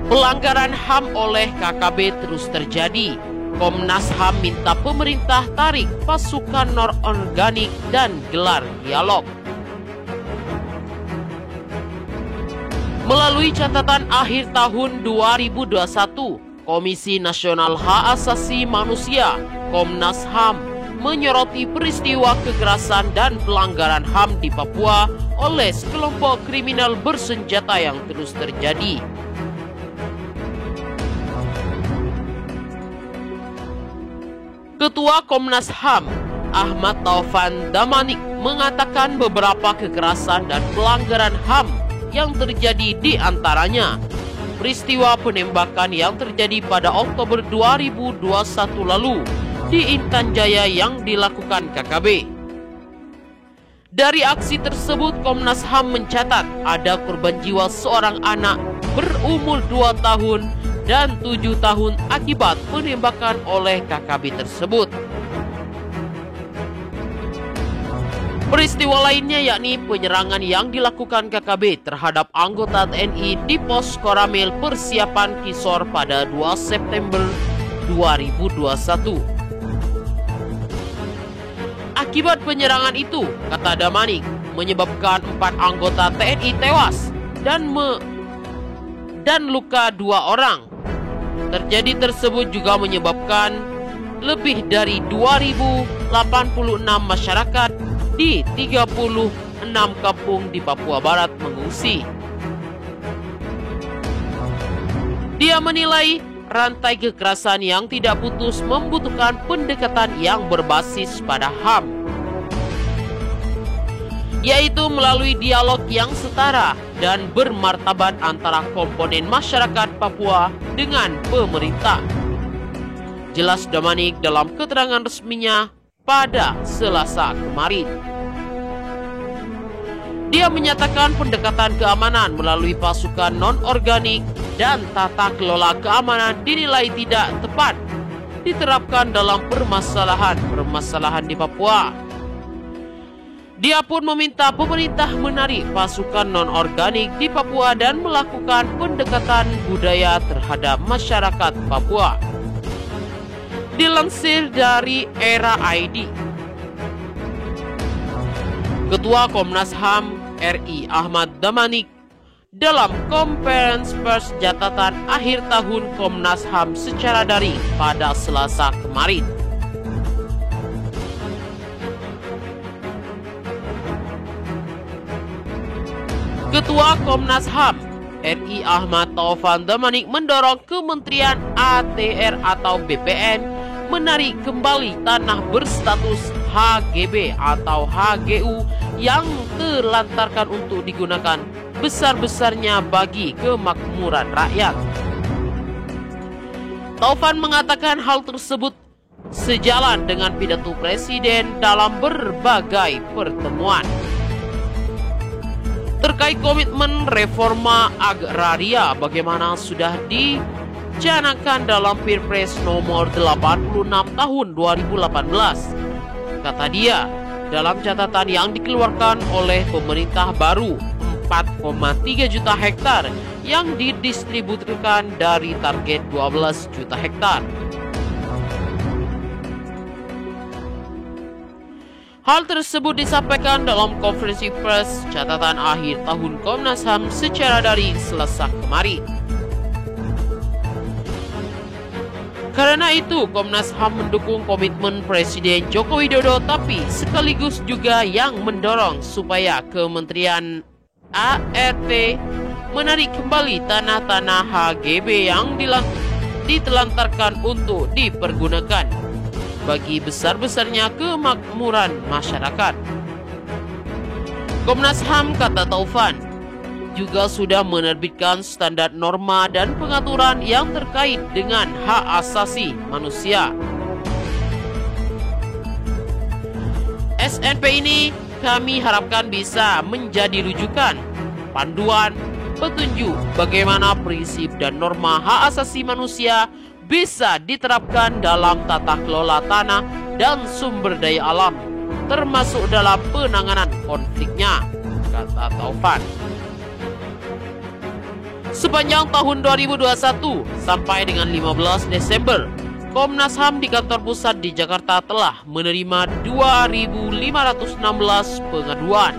Pelanggaran HAM oleh KKB terus terjadi. Komnas HAM minta pemerintah tarik pasukan non-organik dan gelar dialog. Melalui catatan akhir tahun 2021, Komisi Nasional Hak Asasi Manusia Komnas HAM menyoroti peristiwa kekerasan dan pelanggaran HAM di Papua oleh sekelompok kriminal bersenjata yang terus terjadi. Ketua Komnas HAM, Ahmad Taufan Damanik, mengatakan beberapa kekerasan dan pelanggaran HAM yang terjadi di antaranya peristiwa penembakan yang terjadi pada Oktober 2021 lalu di Intan Jaya yang dilakukan KKB. Dari aksi tersebut, Komnas HAM mencatat ada korban jiwa seorang anak berumur 2 tahun dan 7 tahun akibat penembakan oleh KKB tersebut. Peristiwa lainnya yakni penyerangan yang dilakukan KKB terhadap anggota TNI di pos Koramil Persiapan Kisor pada 2 September 2021. Akibat penyerangan itu, kata Damanik, menyebabkan 4 anggota TNI tewas dan luka 2 orang. Terjadi tersebut juga menyebabkan lebih dari 2086 masyarakat di 36 kampung di Papua Barat mengungsi. Dia menilai rantai kekerasan yang tidak putus membutuhkan pendekatan yang berbasis pada HAM, yaitu melalui dialog yang setara dan bermartabat antara komponen masyarakat Papua dengan pemerintah. Jelas Damanik dalam keterangan resminya pada Selasa kemarin. Dia menyatakan pendekatan keamanan melalui pasukan non-organik dan tata kelola keamanan dinilai tidak tepat diterapkan dalam permasalahan di Papua. Dia pun meminta pemerintah menarik pasukan non-organik di Papua dan melakukan pendekatan budaya terhadap masyarakat Papua. Dilansir dari Era ID, Ketua Komnas HAM RI Ahmad Damanik dalam konferensi pers catatan akhir tahun Komnas HAM secara daring pada Selasa kemarin. Ketua Komnas HAM RI Ahmad Taufan Damanik mendorong Kementerian ATR atau BPN menarik kembali tanah berstatus HGB atau HGU yang terlantarkan untuk digunakan besar-besarnya bagi kemakmuran rakyat. Taufan mengatakan hal tersebut sejalan dengan pidato Presiden dalam berbagai pertemuan. Terkait komitmen reforma agraria bagaimana sudah dicanangkan dalam Perpres nomor 86 tahun 2018. Kata dia, dalam catatan yang dikeluarkan oleh pemerintah baru 4,3 juta hektar yang didistribusikan dari target 12 juta hektar. Hal tersebut disampaikan dalam konferensi pers catatan akhir tahun Komnas HAM secara daring Selasa kemarin. Karena itu, Komnas HAM mendukung komitmen Presiden Joko Widodo, tapi sekaligus juga yang mendorong supaya Kementerian ART menarik kembali tanah-tanah HGB yang ditelantarkan untuk dipergunakan bagi besar-besarnya kemakmuran masyarakat. Komnas HAM, kata Taufan, juga sudah menerbitkan standar norma dan pengaturan yang terkait dengan hak asasi manusia. SNP ini kami harapkan bisa menjadi rujukan, panduan, petunjuk bagaimana prinsip dan norma hak asasi manusia bisa diterapkan dalam tata kelola tanah dan sumber daya alam, termasuk dalam penanganan konfliknya, kata Taufan. Sepanjang tahun 2021 sampai dengan 15 Desember, Komnas HAM di kantor pusat di Jakarta telah menerima 2.516 pengaduan.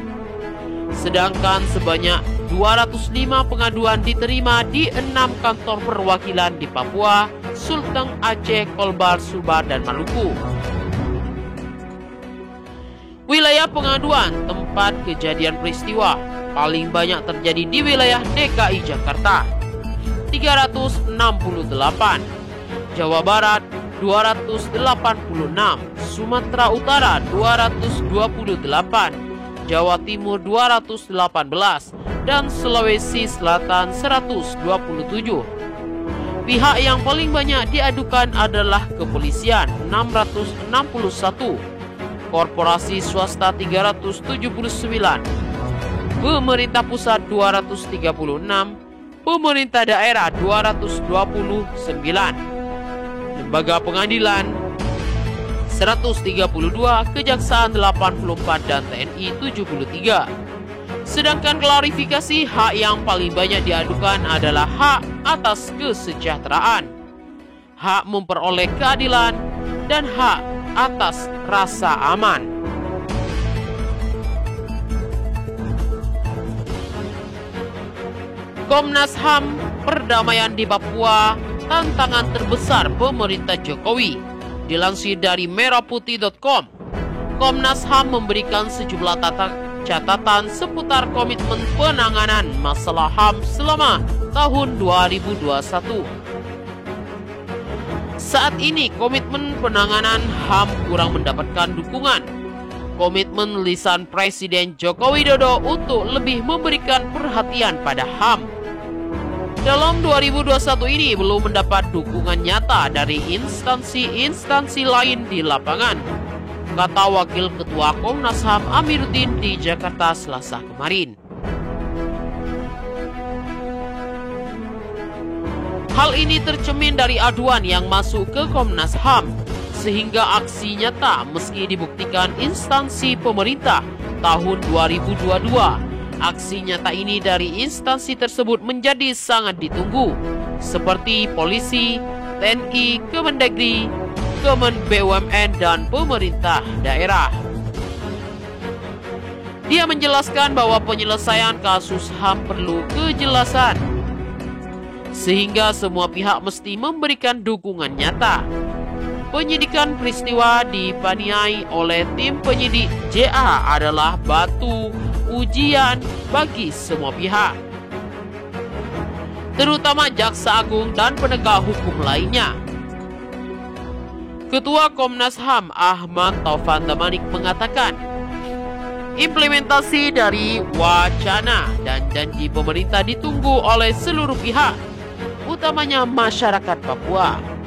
Sedangkan sebanyak 205 pengaduan diterima di 6 kantor perwakilan di Papua, Sulteng, Aceh, Kolbar, Sumbar, dan Maluku. Wilayah pengaduan tempat kejadian peristiwa paling banyak terjadi di wilayah DKI Jakarta 368, Jawa Barat 286, Sumatera Utara 228, Jawa Timur 218, dan Sulawesi Selatan 127. Pihak yang paling banyak diadukan adalah kepolisian 661, korporasi swasta 379, pemerintah pusat 236, pemerintah daerah 229, lembaga pengadilan 132, kejaksaan 84, dan TNI 73. Sedangkan klarifikasi hak yang paling banyak diadukan adalah hak atas kesejahteraan, hak memperoleh keadilan, dan hak atas rasa aman. Komnas HAM, perdamaian di Papua, tantangan terbesar pemerintah Jokowi. Dilansir dari merahputih.com, Komnas HAM memberikan sejumlah catatan seputar komitmen penanganan masalah HAM selama tahun 2021. Saat ini komitmen penanganan HAM kurang mendapatkan dukungan. Komitmen lisan Presiden Joko Widodo untuk lebih memberikan perhatian pada HAM dalam 2021 ini belum mendapat dukungan nyata dari instansi-instansi lain di lapangan, kata Wakil Ketua Komnas HAM Amiruddin di Jakarta Selasa kemarin. Hal ini tercermin dari aduan yang masuk ke Komnas HAM, sehingga aksi nyata meski dibuktikan instansi pemerintah tahun 2022. Aksi nyata ini dari instansi tersebut menjadi sangat ditunggu, seperti polisi, TNI, Kemendagri, Kemen BUMN, dan pemerintah daerah. Dia menjelaskan bahwa penyelesaian kasus HAM perlu kejelasan, sehingga semua pihak mesti memberikan dukungan nyata. Penyidikan peristiwa dipaniai oleh tim penyidik JA adalah batu ujian bagi semua pihak, terutama Jaksa Agung dan penegak hukum lainnya. Ketua Komnas HAM Ahmad Taufan Damanik mengatakan, implementasi dari wacana dan janji pemerintah ditunggu oleh seluruh pihak, utamanya masyarakat Papua.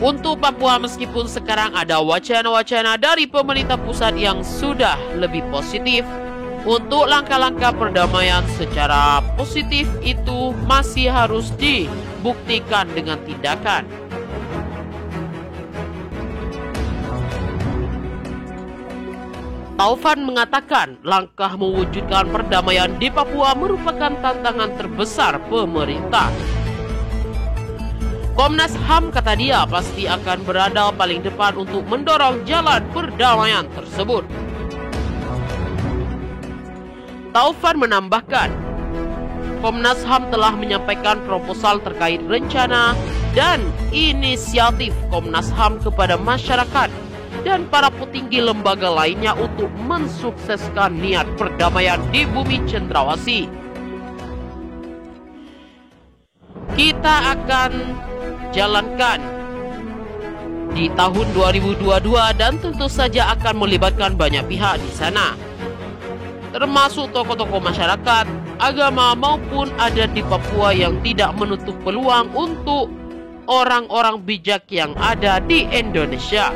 Untuk Papua, meskipun sekarang ada wacana-wacana dari pemerintah pusat yang sudah lebih positif, untuk langkah-langkah perdamaian secara positif itu masih harus dibuktikan dengan tindakan. Taufan mengatakan langkah mewujudkan perdamaian di Papua merupakan tantangan terbesar pemerintah. Komnas HAM, kata dia, pasti akan berada paling depan untuk mendorong jalan perdamaian tersebut. Taufan menambahkan, Komnas HAM telah menyampaikan proposal terkait rencana dan inisiatif Komnas HAM kepada masyarakat dan para petinggi lembaga lainnya untuk mensukseskan niat perdamaian di bumi Cendrawasih. Kita akan jalankan di tahun 2022 dan tentu saja akan melibatkan banyak pihak di sana, termasuk tokoh-tokoh masyarakat, agama maupun adat di Papua yang tidak menutup peluang untuk orang-orang bijak yang ada di Indonesia.